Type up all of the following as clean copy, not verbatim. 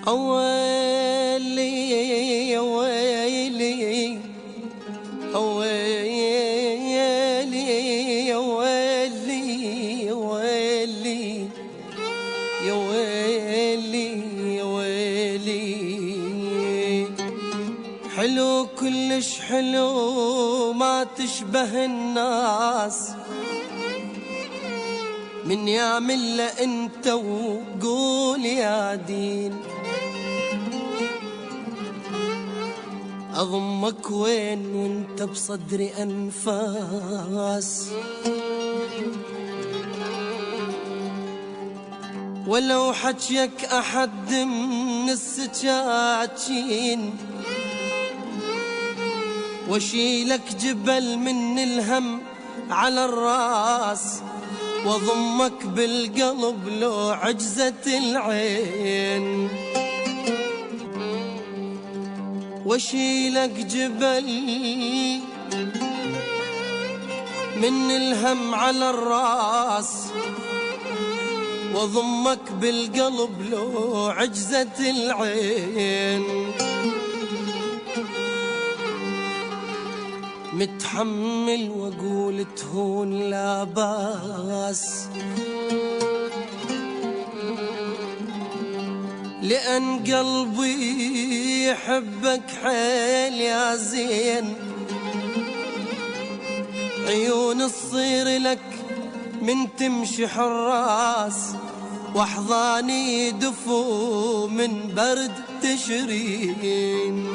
أويلي يا ويلي أويلي يا ويلي يا ويلي يا ويلي يا ويلي. حلو كلش حلو ما تشبه الناس، من يعمل له انت وقول يا دين. أضمك وين وانت بصدري أنفاس، ولو حجيك أحد من السجاجين، واشيلك جبل من الهم على الراس، واضمك بالقلب لو عجزت العين. واشيلك جبل من الهم على الراس، واضمك بالقلب لو عجزت العين. متحمل واقول تهون لا باس، لأن قلبي يحبك حيل يا زين. عيون تصير لك من تمشي حراس، واحضاني دفو من برد تشرين.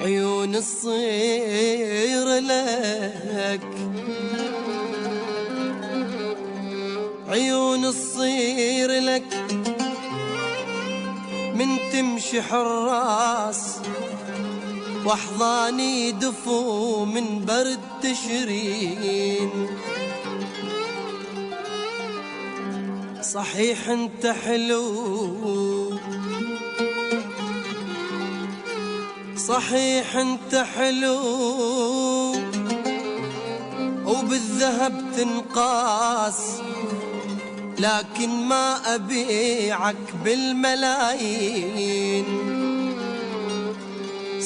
عيون تصير لك، عيون تصير لك من تمشي حراس، واحضاني دفو من برد تشرين. صحيح انت حلو، صحيح انت حلو، وبالذهب تنقاس، لكن ما أبيعك بالملايين.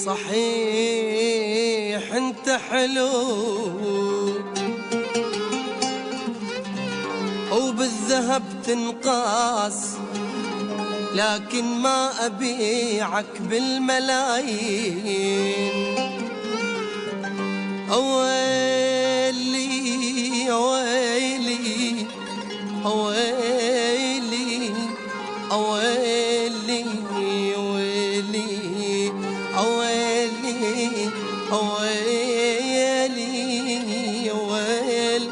صحيح انت حلو وبالذهب تنقاس، لكن ما أبيعك بالملايين. أويلي أويلي أويلي أويلي أويلي أويلي أويلي أويل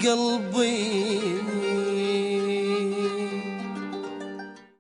قلبي.